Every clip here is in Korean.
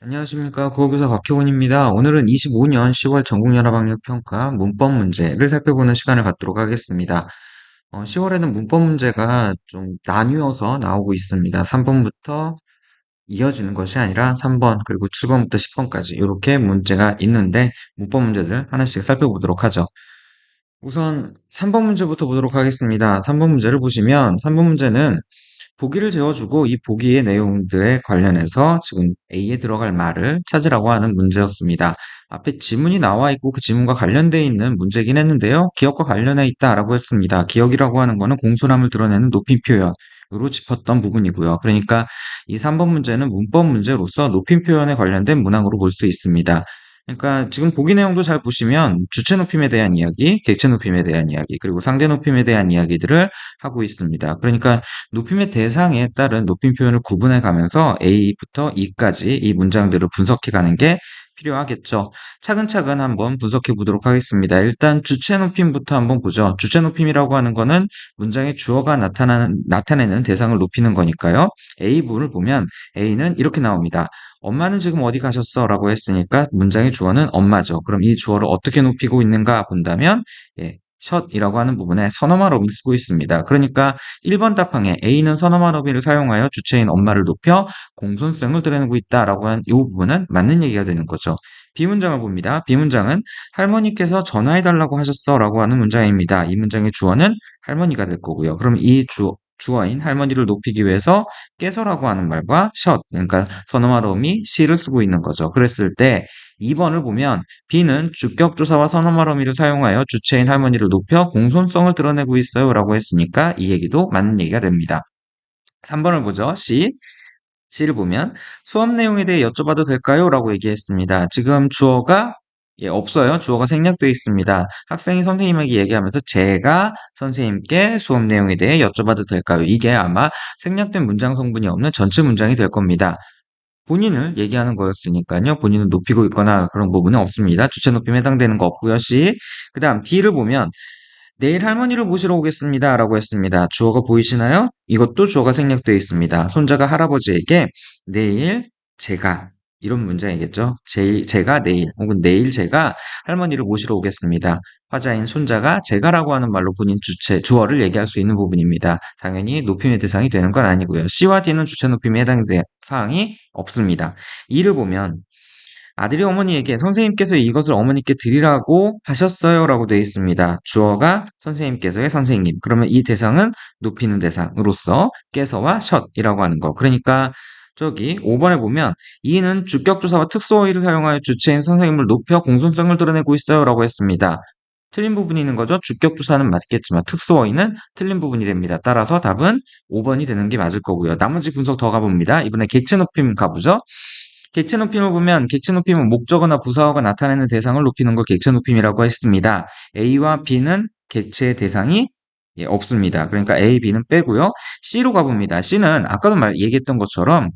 안녕하십니까. 국어교사 박효근입니다. 오늘은 25년 10월 전국연합학력평가 문법 문제를 살펴보는 시간을 갖도록 하겠습니다. 10월에는 문법 문제가 좀 나뉘어서 나오고 있습니다. 3번부터 이어지는 것이 아니라 3번 그리고 7번부터 10번까지 이렇게 문제가 있는데 문법 문제들 하나씩 살펴보도록 하죠. 우선 3번 문제부터 보도록 하겠습니다. 3번 문제를 보시면 3번 문제는 보기를 재워주고 이 보기의 내용들에 관련해서 지금 A에 들어갈 말을 찾으라고 하는 문제였습니다. 앞에 지문이 나와 있고 그 지문과 관련되어 있는 문제긴 했는데요. 기억과 관련해 있다라고 했습니다. 기억이라고 하는 거는 공손함을 드러내는 높임 표현으로 짚었던 부분이고요. 그러니까 이 3번 문제는 문법 문제로서 높임 표현에 관련된 문항으로 볼 수 있습니다. 그러니까 지금 보기 내용도 잘 보시면 주체 높임에 대한 이야기, 객체 높임에 대한 이야기, 그리고 상대 높임에 대한 이야기들을 하고 있습니다. 그러니까 높임의 대상에 따른 높임 표현을 구분해 가면서 A부터 E까지 이 문장들을 분석해 가는 게 필요하겠죠. 차근차근 한번 분석해 보도록 하겠습니다. 일단 주체 높임부터 한번 보죠. 주체 높임이라고 하는 거는 문장의 주어가 나타내는 대상을 높이는 거니까요. A 부분을 보면 A는 이렇게 나옵니다. 엄마는 지금 어디 가셨어? 라고 했으니까 문장의 주어는 엄마죠. 그럼 이 주어를 어떻게 높이고 있는가 본다면, 숏이라고 하는 부분에 선어말 어휘를 쓰고 있습니다. 그러니까 1번 답항에 A는 선어말 어휘를 사용하여 주체인 엄마를 높여 공손성을 드러내고 있다라고 한 이 부분은 맞는 얘기가 되는 거죠. B문장을 봅니다. B문장은 할머니께서 전화해달라고 하셨어 라고 하는 문장입니다. 이 문장의 주어는 할머니가 될 거고요. 그럼 이 주어인 할머니를 높이기 위해서 깨서라고 하는 말과 숏, 그러니까 선어말 어휘 she를 쓰고 있는 거죠. 그랬을 때 2번을 보면 B는 주격조사와 선어말 어휘를 사용하여 주체인 할머니를 높여 공손성을 드러내고 있어요 라고 했으니까 이 얘기도 맞는 얘기가 됩니다. 3번을 보죠. C를 보면 수업 내용에 대해 여쭤봐도 될까요? 라고 얘기했습니다. 지금 주어가 없어요. 주어가 생략되어 있습니다. 학생이 선생님에게 얘기하면서 제가 선생님께 수업 내용에 대해 여쭤봐도 될까요? 이게 아마 생략된 문장 성분이 없는 전체 문장이 될 겁니다. 본인을 얘기하는 거였으니까요. 본인을 높이고 있거나 그런 부분은 없습니다. 주체 높임에 해당되는 거 없고요. C. 그 다음 D를 보면 내일 할머니를 모시러 오겠습니다. 라고 했습니다. 주어가 보이시나요? 이것도 주어가 생략되어 있습니다. 손자가 할아버지에게 내일 제가 이런 문장이겠죠. 제가 내일 혹은 내일 제가 할머니를 모시러 오겠습니다. 화자인 손자가 제가라고 하는 말로 본인 주어를 얘기할 수 있는 부분입니다. 당연히 높임의 대상이 되는 건 아니고요. C와 D는 주체 높임에 해당되는 사항이 없습니다. 이를 보면 아들이 어머니에게 선생님께서 이것을 어머니께 드리라고 하셨어요 라고 되어 있습니다. 주어가 선생님께서의 선생님. 그러면 이 대상은 높이는 대상으로서 깨서와 숏이라고 하는 거. 그러니까 저기 5번에 보면 이는 주격조사와 특수어휘를 사용하여 주체인 선생님을 높여 공손성을 드러내고 있어요 라고 했습니다. 틀린 부분이 있는 거죠. 주격조사는 맞겠지만 특수어휘는 틀린 부분이 됩니다. 따라서 답은 5번이 되는 게 맞을 거고요. 나머지 분석 더 가봅니다. 이번에 객체 높임 가보죠. 객체 높임을 보면 객체 높임은 목적어나 부사어가 나타내는 대상을 높이는 걸 객체 높임이라고 했습니다. A와 B는 객체의 대상이 없습니다. 그러니까 A, B는 빼고요. C로 가봅니다. C는 아까도 얘기했던 것처럼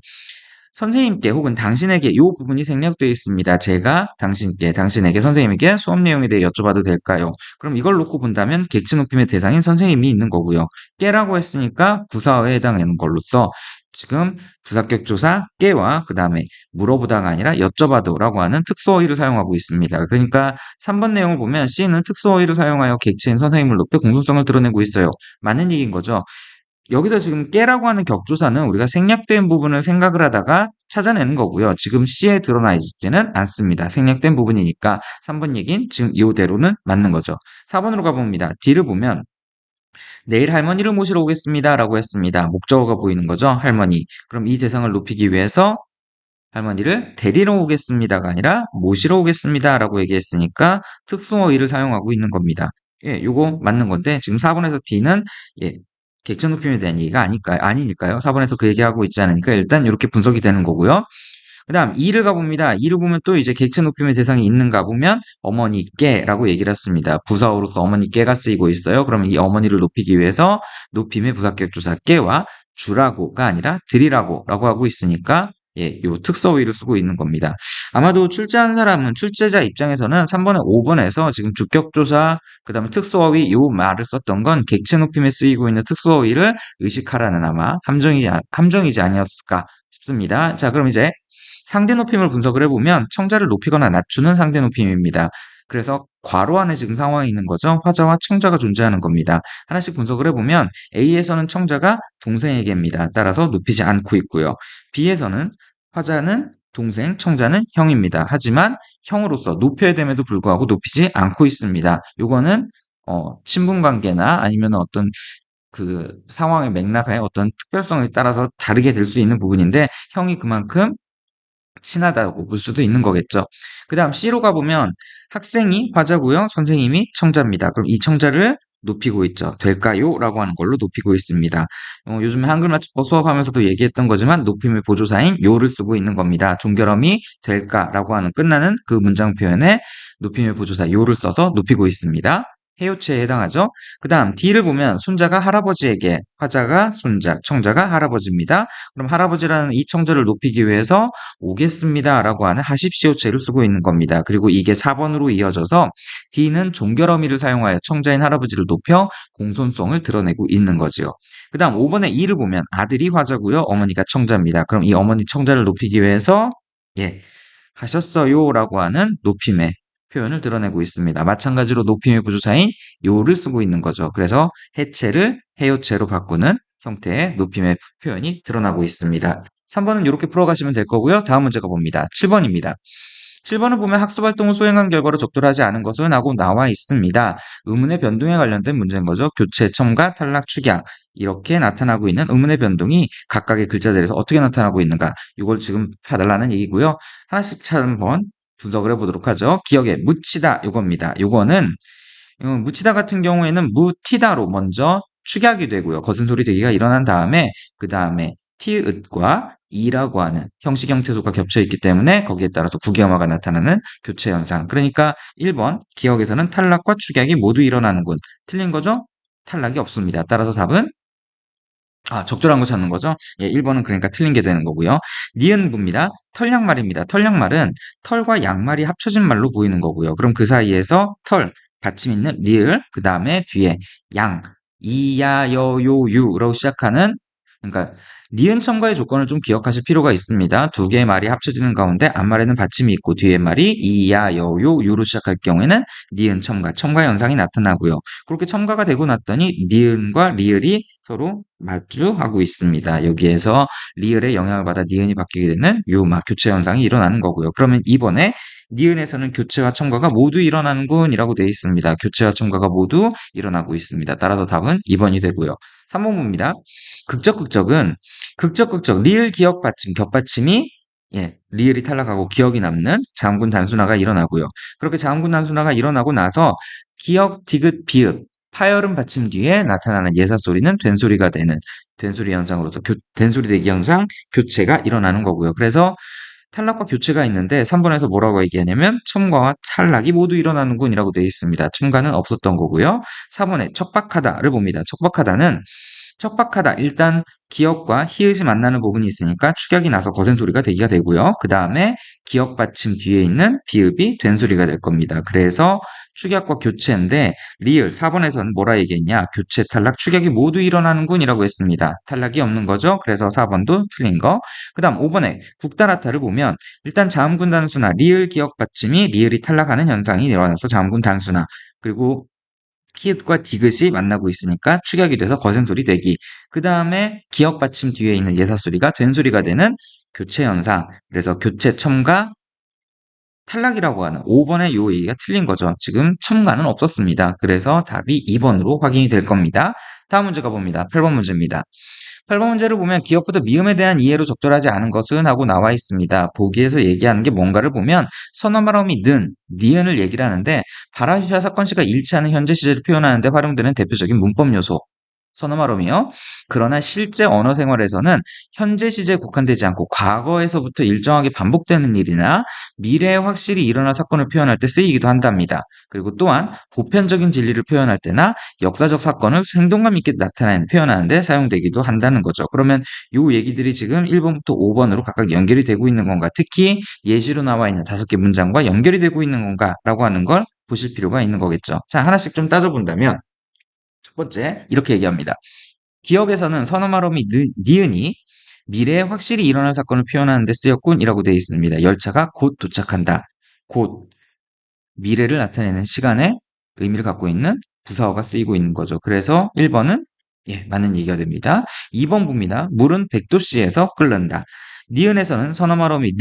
선생님께 혹은 당신에게 이 부분이 생략되어 있습니다. 제가 당신에게 선생님에게 수업 내용에 대해 여쭤봐도 될까요? 그럼 이걸 놓고 본다면 객체 높임의 대상인 선생님이 있는 거고요. 깨라고 했으니까 부사어에 해당하는 걸로써 지금 부사격 조사 깨와 그 다음에 물어보다가 아니라 여쭤봐도라고 하는 특수어휘를 사용하고 있습니다. 그러니까 3번 내용을 보면 C는 특수어휘를 사용하여 객체인 선생님을 높여 공손성을 드러내고 있어요. 맞는 얘기인 거죠. 여기서 지금 깨라고 하는 격조사는 우리가 생략된 부분을 생각을 하다가 찾아내는 거고요. 지금 C에 드러나 있지는 않습니다. 생략된 부분이니까 3번 얘기는 지금 이대로는 맞는 거죠. 4번으로 가봅니다. D를 보면 내일 할머니를 모시러 오겠습니다. 라고 했습니다. 목적어가 보이는 거죠. 할머니. 그럼 이 대상을 높이기 위해서 할머니를 데리러 오겠습니다가 아니라 모시러 오겠습니다. 라고 얘기했으니까 특수어휘를 사용하고 있는 겁니다. 요거 맞는 건데 지금 4번에서 D는 객체 높임에 대한 얘기가 아니니까요. 4번에서 그 얘기하고 있지 않으니까 일단 이렇게 분석이 되는 거고요. 그 다음 2를 가봅니다. 2를 보면 또 이제 객체 높임의 대상이 있는가 보면 어머니께라고 얘기를 했습니다. 부사어로서 어머니께가 쓰이고 있어요. 그러면 이 어머니를 높이기 위해서 높임의 부사격 조사 깨와 주라고가 아니라 드리라고라고 하고 있으니까 요 특서어휘를 쓰고 있는 겁니다. 아마도 출제한 사람은 출제자 입장에서는 3번에 5번에서 지금 주격조사 그다음에 특수어휘 요 말을 썼던 건 객체 높임에 쓰이고 있는 특수어휘를 의식하라는 아마 함정이지 아니었을까 싶습니다. 자, 그럼 이제 상대 높임을 분석을 해보면 청자를 높이거나 낮추는 상대 높임입니다. 그래서 괄호 안에 지금 상황이 있는 거죠. 화자와 청자가 존재하는 겁니다. 하나씩 분석을 해보면 A에서는 청자가 동생에게입니다. 따라서 높이지 않고 있고요. B에서는 화자는 동생, 청자는 형입니다. 하지만 형으로서 높여야 됨에도 불구하고 높이지 않고 있습니다. 요거는 친분 관계나 아니면 어떤 그 상황의 맥락의 어떤 특별성에 따라서 다르게 될 수 있는 부분인데 형이 그만큼 친하다고 볼 수도 있는 거겠죠. 그 다음 C로 가보면 학생이 화자고요. 선생님이 청자입니다. 그럼 이 청자를 높이고 있죠. 될까요? 라고 하는 걸로 높이고 있습니다. 요즘에 한글 맞춤법 수업하면서도 얘기했던 거지만 높임의 보조사인 요를 쓰고 있는 겁니다. 종결음이 될까라고 하는 끝나는 그 문장 표현에 높임의 보조사 요를 써서 높이고 있습니다. 해요체에 해당하죠. 그 다음 D를 보면 손자가 할아버지에게, 화자가 손자, 청자가 할아버지입니다. 그럼 할아버지라는 이 청자를 높이기 위해서 오겠습니다 라고 하는 하십시오체를 쓰고 있는 겁니다. 그리고 이게 4번으로 이어져서 D는 종결어미를 사용하여 청자인 할아버지를 높여 공손성을 드러내고 있는 거지요. 그 다음 5번의 2를 보면 아들이 화자고요. 어머니가 청자입니다. 그럼 이 어머니 청자를 높이기 위해서 하셨어요 라고 하는 높임의 표현을 드러내고 있습니다. 마찬가지로 높임의 부조사인 요를 쓰고 있는 거죠. 그래서 해체를 해요체로 바꾸는 형태의 높임의 표현이 드러나고 있습니다. 3번은 이렇게 풀어가시면 될 거고요. 다음 문제가 봅니다. 7번입니다. 7번을 보면 학습활동을 수행한 결과로 적절하지 않은 것은 하고 나와 있습니다. 의문의 변동에 관련된 문제인 거죠. 교체, 첨가, 탈락, 축약 이렇게 나타나고 있는 의문의 변동이 각각의 글자들에서 어떻게 나타나고 있는가 이걸 지금 봐달라는 얘기고요. 하나씩 한번 분석을 해보도록 하죠. 기억에 묻히다 요겁니다. 요거는 묻히다 같은 경우에는 묻히다로 먼저 축약이 되고요. 거센 소리 대기가 일어난 다음에 그 다음에 티읕과 이라고 하는 형식 형태소가 겹쳐 있기 때문에 거기에 따라서 구기음화가 나타나는 교체 현상. 그러니까 1번 기억에서는 탈락과 축약이 모두 일어나는군. 틀린 거죠? 탈락이 없습니다. 따라서 답은 적절한 거 찾는 거죠? 1번은 그러니까 틀린 게 되는 거고요. 니은부입니다. 털양말입니다. 털양말은 털과 양말이 합쳐진 말로 보이는 거고요. 그럼 그 사이에서 털, 받침 있는 리을, 그 다음에 뒤에 양, 이야, 여, 요, 유로 시작하는 그러니까 니은 첨가의 조건을 좀 기억하실 필요가 있습니다. 두 개의 말이 합쳐지는 가운데 앞말에는 받침이 있고 뒤에 말이 이야, 여, 요, 유로 시작할 경우에는 니은 첨가, 첨가 현상이 나타나고요. 그렇게 첨가가 되고 났더니 니은과 리을이 서로 마주하고 있습니다. 여기에서 리을의 영향을 받아 니은이 바뀌게 되는 유마 교체 현상이 일어나는 거고요. 그러면 이번에 니은에서는 교체와 첨가가 모두 일어나는군 이라고 되어 있습니다. 교체와 첨가가 모두 일어나고 있습니다. 따라서 답은 2번이 되고요. 3번입니다. 극적극적은 극적극적 리을 기억 받침 겹받침이 리을이 탈락하고 기억이 남는 자음군 단순화가 일어나고요. 그렇게 자음군 단순화가 일어나고 나서 기억, 디귿, 비읍 파열음 받침 뒤에 나타나는 예사소리는 된소리가 되는 된소리 현상으로서 된소리 대기 현상 교체가 일어나는 거고요. 그래서 탈락과 교체가 있는데 3번에서 뭐라고 얘기하냐면 첨가와 탈락이 모두 일어나는군 이라고 되어 있습니다. 첨가는 없었던 거고요. 4번에 척박하다를 봅니다. 척박하다 일단 기역과 히읗이 만나는 부분이 있으니까 축약이 나서 거센 소리가 되기가 되고요. 그 다음에 기역 받침 뒤에 있는 비읍이 된 소리가 될 겁니다. 그래서 축약과 교체인데 리을 4번에서는 뭐라 얘기했냐? 교체, 탈락, 축약이 모두 일어나는군 이라고 했습니다. 탈락이 없는 거죠. 그래서 4번도 틀린 거. 그 다음 5번에 국다라타를 보면 일단 자음군 단수나 리을 기역 받침이 리을이 탈락하는 현상이 일어나서 자음군 단수나 그리고 히읗과 디귿이 만나고 있으니까 축약이 돼서 거센 소리 되기. 그 다음에 기역 받침 뒤에 있는 예사소리가 된 소리가 되는 교체 현상. 그래서 교체 첨가 탈락이라고 하는 5번의 요 얘기가 틀린 거죠. 지금 첨가는 없었습니다. 그래서 답이 2번으로 확인이 될 겁니다. 다음 문제 가봅니다. 8번 문제입니다. 8번 문제를 보면 기억부터 미음에 대한 이해로 적절하지 않은 것은 하고 나와 있습니다. 보기에서 얘기하는 게 뭔가를 보면 선어말어미 는, 니은을 얘기를 하는데 바라시와 사건시가 일치하는 현재 시제를 표현하는 데 활용되는 대표적인 문법 요소. 선어말음이요. 그러나 실제 언어 생활에서는 현재 시제에 국한되지 않고 과거에서부터 일정하게 반복되는 일이나 미래에 확실히 일어날 사건을 표현할 때 쓰이기도 한답니다. 그리고 또한 보편적인 진리를 표현할 때나 역사적 사건을 생동감 있게 나타내는 표현하는 데 사용되기도 한다는 거죠. 그러면 이 얘기들이 지금 1번부터 5번으로 각각 연결이 되고 있는 건가? 특히 예시로 나와 있는 5개 문장과 연결이 되고 있는 건가? 라고 하는 걸 보실 필요가 있는 거겠죠. 자, 하나씩 좀 따져본다면 첫 번째, 이렇게 얘기합니다. 기억에서는 선어말음이 니은이 미래에 확실히 일어날 사건을 표현하는 데 쓰였군이라고 되어 있습니다. 열차가 곧 도착한다. 곧 미래를 나타내는 시간에 의미를 갖고 있는 부사어가 쓰이고 있는 거죠. 그래서 1번은 맞는 얘기가 됩니다. 2번 봅니다. 물은 100도씨에서 끓는다. 니은에서는 선어말어미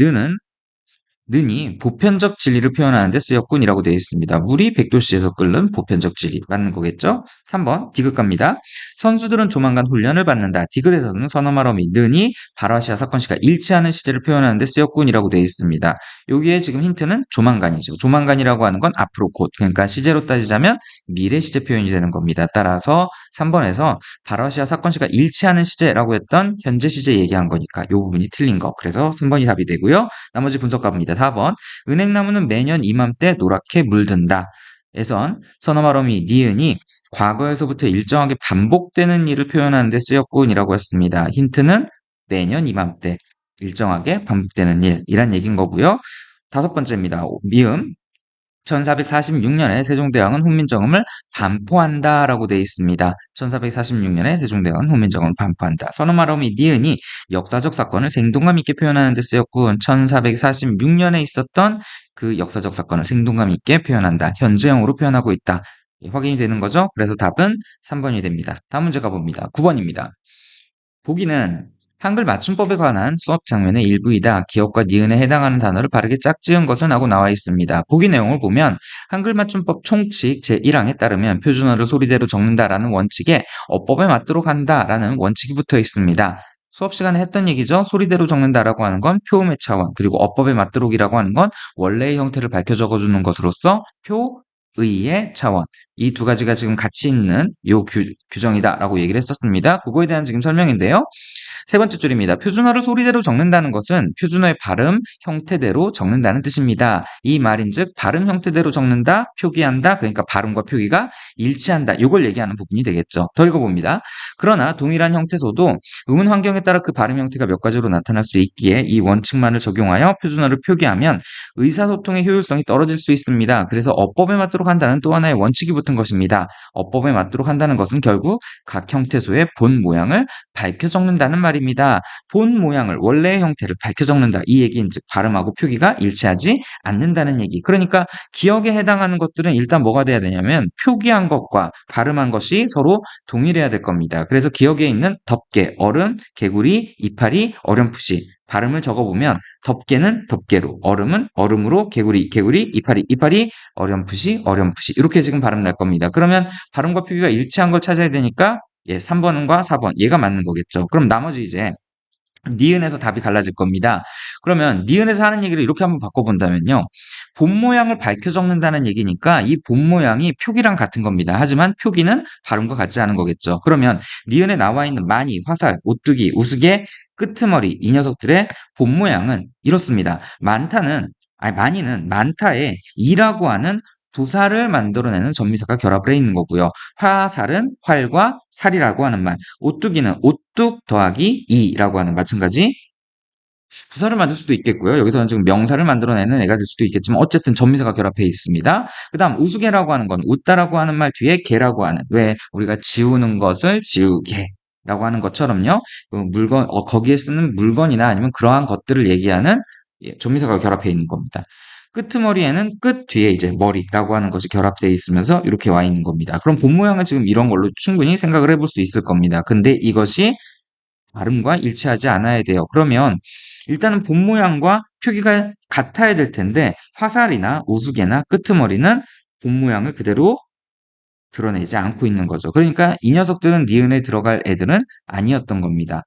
는이 보편적 진리를 표현하는 데 쓰였군이라고 되어 있습니다. 물이 100도씨에서 끓는 보편적 진리 맞는 거겠죠? 3번 디귿 갑니다. 선수들은 조만간 훈련을 받는다. 디귿에서는 선어말어미 는이 발화시와 사건시가 일치하는 시제를 표현하는 데 쓰였군이라고 되어 있습니다. 여기에 지금 힌트는 조만간이죠. 조만간이라고 하는 건 앞으로 곧, 그러니까 시제로 따지자면 미래 시제 표현이 되는 겁니다. 따라서 3번에서 발화시와 사건시가 일치하는 시제라고 했던 현재 시제 얘기한 거니까 이 부분이 틀린 거. 그래서 3번이 답이 되고요. 나머지 분석 가봅니다. 4번 은행나무는 매년 이맘때 노랗게 물든다. 에선 선어말어미 니은이 과거에서부터 일정하게 반복되는 일을 표현하는 데 쓰였군이라고 했습니다. 힌트는 매년 이맘때 일정하게 반복되는 일이란 얘기인 거고요. 5번째입니다. 미음 1446년에 세종대왕은 훈민정음을 반포한다라고 되어 있습니다. 1446년에 세종대왕은 훈민정음을 반포한다. 선어말어미 니은이 역사적 사건을 생동감 있게 표현하는 데 쓰였군. 1446년에 있었던 그 역사적 사건을 생동감 있게 표현한다. 현재형으로 표현하고 있다. 확인이 되는 거죠? 그래서 답은 3번이 됩니다. 다음 문제 가봅니다. 9번입니다. 보기는 한글 맞춤법에 관한 수업 장면의 일부이다. 기억과 니은에 해당하는 단어를 바르게 짝지은 것은 하고 나와 있습니다. 보기 내용을 보면 한글 맞춤법 총칙 제1항에 따르면 표준어를 소리대로 적는다라는 원칙에 어법에 맞도록 한다라는 원칙이 붙어 있습니다. 수업 시간에 했던 얘기죠. 소리대로 적는다라고 하는 건 표음의 차원, 그리고 어법에 맞도록이라고 하는 건 원래의 형태를 밝혀 적어주는 것으로서 표의의 차원. 이 두 가지가 지금 같이 있는 요 규정이다라고 얘기를 했었습니다. 그거에 대한 지금 설명인데요. 세 번째 줄입니다. 표준어를 소리대로 적는다는 것은 표준어의 발음 형태대로 적는다는 뜻입니다. 이 말인즉 발음 형태대로 적는다, 표기한다, 그러니까 발음과 표기가 일치한다. 이걸 얘기하는 부분이 되겠죠. 더 읽어봅니다. 그러나 동일한 형태소도 음은 환경에 따라 그 발음 형태가 몇 가지로 나타날 수 있기에 이 원칙만을 적용하여 표준어를 표기하면 의사소통의 효율성이 떨어질 수 있습니다. 그래서 어법에 맞도록 한다는 또 하나의 원칙이 붙은 것입니다. 어법에 맞도록 한다는 것은 결국 각 형태소의 본 모양을 밝혀 적는다는 말입니다. 본 모양을 원래의 형태를 밝혀 적는다. 이 얘기인 즉 발음하고 표기가 일치하지 않는다는 얘기. 그러니까 기억에 해당하는 것들은 일단 뭐가 돼야 되냐면 표기한 것과 발음한 것이 서로 동일해야 될 겁니다. 그래서 기억에 있는 덮개, 얼음, 개구리, 이파리, 어렴풋이 발음을 적어보면 덮개는 덮개로, 얼음은 얼음으로, 개구리, 개구리, 이파리, 이파리, 어렴풋이, 어렴풋이 이렇게 지금 발음 날 겁니다. 그러면 발음과 표기가 일치한 걸 찾아야 되니까 3번과 4번 얘가 맞는 거겠죠. 그럼 나머지 이제 니은에서 답이 갈라질 겁니다. 그러면 니은에서 하는 얘기를 이렇게 한번 바꿔본다면요. 본 모양을 밝혀 적는다는 얘기니까 이 본 모양이 표기랑 같은 겁니다. 하지만 표기는 발음과 같지 않은 거겠죠. 그러면 니은에 나와 있는 많이, 화살, 오뚜기, 우스개, 끄트머리 이 녀석들의 본 모양은 이렇습니다. 많이는 많다에 이라고 하는 부사를 만들어내는 전미사가 결합을 해 있는 거고요. 화살은 활과 살이라고 하는 말, 오뚜기는 오뚝 더하기 이라고 하는 마찬가지 부사를 만들 수도 있겠고요. 여기서는 지금 명사를 만들어내는 애가 될 수도 있겠지만 어쨌든 전미사가 결합해 있습니다. 그 다음 우스개라고 하는 건 웃다라고 하는 말 뒤에 개라고 하는 왜 우리가 지우는 것을 지우개 라고 하는 것처럼요. 거기에 쓰는 물건이나 아니면 그러한 것들을 얘기하는 전미사가 결합해 있는 겁니다. 끄트머리에는 끝 뒤에 이제 머리라고 하는 것이 결합되어 있으면서 이렇게 와 있는 겁니다. 그럼 본 모양은 지금 이런 걸로 충분히 생각을 해볼 수 있을 겁니다. 근데 이것이 발음과 일치하지 않아야 돼요. 그러면 일단은 본 모양과 표기가 같아야 될 텐데 화살이나 우수개나 끄트머리는 본 모양을 그대로 드러내지 않고 있는 거죠. 그러니까 이 녀석들은 니은에 들어갈 애들은 아니었던 겁니다.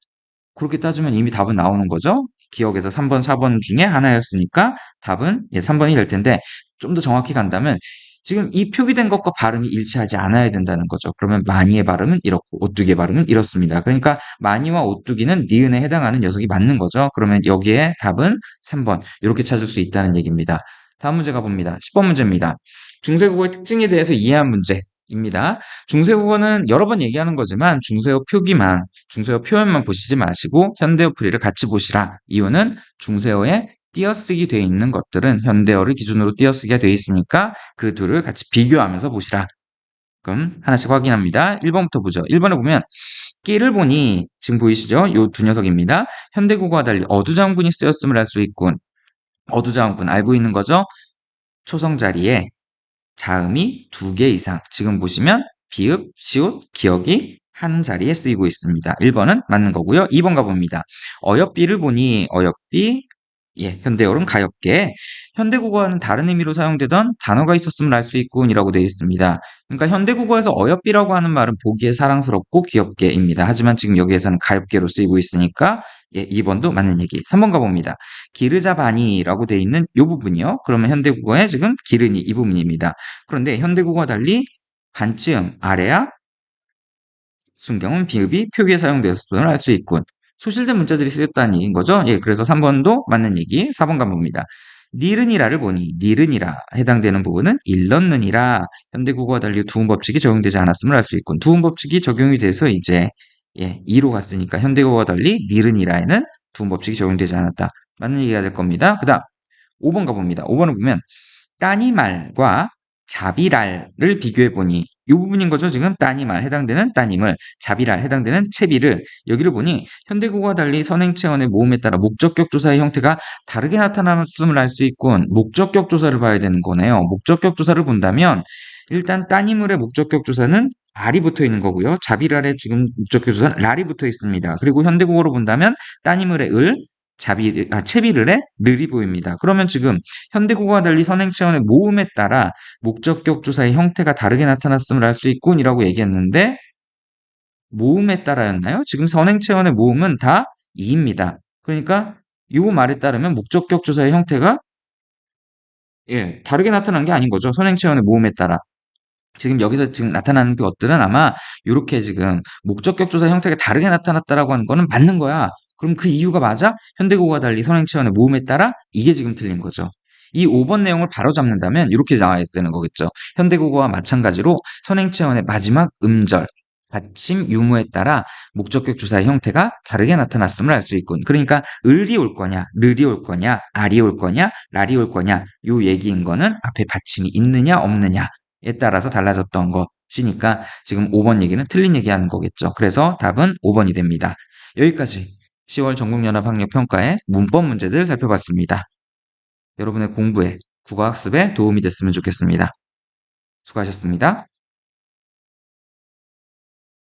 그렇게 따지면 이미 답은 나오는 거죠. 기억에서 3번, 4번 중에 하나였으니까 답은 3번이 될 텐데 좀 더 정확히 간다면 지금 이 표기된 것과 발음이 일치하지 않아야 된다는 거죠. 그러면 마니의 발음은 이렇고 오뚜기의 발음은 이렇습니다. 그러니까 마니와 오뚜기는 니은에 해당하는 녀석이 맞는 거죠. 그러면 여기에 답은 3번 이렇게 찾을 수 있다는 얘기입니다. 다음 문제 가봅니다. 10번 문제입니다. 중세국어의 특징에 대해서 이해한 문제입니다. 중세국어는 여러 번 얘기하는 거지만 중세어 표현만 보시지 마시고 현대어 풀이를 같이 보시라. 이유는 중세어에 띄어쓰기 되어 있는 것들은 현대어를 기준으로 띄어쓰기가 되어 있으니까 그 둘을 같이 비교하면서 보시라. 그럼 하나씩 확인합니다. 1번부터 보죠. 1번에 보면 끼를 보니 지금 보이시죠? 요 두 녀석입니다. 현대국어와 달리 어두자음군이 쓰였음을 알 수 있군. 어두자음군 알고 있는 거죠? 초성 자리에 자음이 2개 이상. 지금 보시면 비읍, 시옷, 기억이 한 자리에 쓰이고 있습니다. 1번은 맞는 거고요. 2번 가봅니다. 어여삐를 보니 어여삐 예, 현대어로는 가엾게 현대국어와는 다른 의미로 사용되던 단어가 있었음을 알 수 있군이라고 되어 있습니다. 그러니까 현대국어에서 어여삐라고 하는 말은 보기에 사랑스럽고 귀엽게입니다. 하지만 지금 여기에서는 가엾게로 쓰이고 있으니까 예, 2번도 맞는 얘기. 3번 가봅니다. 기르자바니라고 되어 있는 이 부분이요. 그러면 현대국어에 지금 기르니 이 부분입니다. 그런데 현대국어와 달리 반치음 아래야 순경은 비읍이 표기에 사용되었음을 알 수 있군. 소실된 문자들이 쓰였다는 얘기인 거죠. 예, 그래서 3번도 맞는 얘기. 4번 가봅니다. 니르니라를 보니 니르니라 해당되는 부분은 일렀느니라 현대국어와 달리 두음 법칙이 적용되지 않았음을 알 수 있군. 두음 법칙이 적용이 돼서 이제 예, 2로 갔으니까 현대국어와 달리 니르니라에는 두음 법칙이 적용되지 않았다. 맞는 얘기가 될 겁니다. 그 다음 5번 가봅니다. 5번을 보면 따니말과 자비랄을 비교해보니 이 부분인 거죠. 지금 따니말 해당되는 따님을 자비랄 해당되는 채비를 여기를 보니 현대국어와 달리 선행체언의 모음에 따라 목적격 조사의 형태가 다르게 나타났음을 알 수 있군. 목적격 조사를 봐야 되는 거네요. 목적격 조사를 본다면 일단 따니물의 목적격 조사는 알이 붙어 있는 거고요. 자비랄의 지금 목적격 조사는 랄이 붙어 있습니다. 그리고 현대국어로 본다면 따니물의 을, 채비를의 르이 보입니다. 그러면 지금 현대국어와 달리 선행체언의 모음에 따라 목적격 조사의 형태가 다르게 나타났음을 알 수 있군이라고 얘기했는데 모음에 따라였나요? 지금 선행체언의 모음은 다 이입니다. 그러니까 이 말에 따르면 목적격 조사의 형태가 예, 다르게 나타난 게 아닌 거죠. 선행체언의 모음에 따라. 지금 여기서 지금 나타나는 것들은 아마 이렇게 지금 목적격 조사 형태가 다르게 나타났다라고 하는 거는 맞는 거야. 그럼 그 이유가 맞아? 현대국어와 달리 선행체언의 모음에 따라 이게 지금 틀린 거죠. 이 5번 내용을 바로잡는다면 이렇게 나와야 되는 거겠죠. 현대국어와 마찬가지로 선행체언의 마지막 음절, 받침 유무에 따라 목적격 조사의 형태가 다르게 나타났음을 알 수 있군. 그러니까 을이 올 거냐, 르이 올 거냐, 알이 올 거냐, 랄이 올 거냐 요 얘기인 거는 앞에 받침이 있느냐 없느냐 에 따라서 달라졌던 것이니까 지금 5번 얘기는 틀린 얘기하는 거겠죠. 그래서 답은 5번이 됩니다. 여기까지 10월 전국연합학력평가의 문법 문제들 살펴봤습니다. 여러분의 공부에 국어학습에 도움이 됐으면 좋겠습니다. 수고하셨습니다.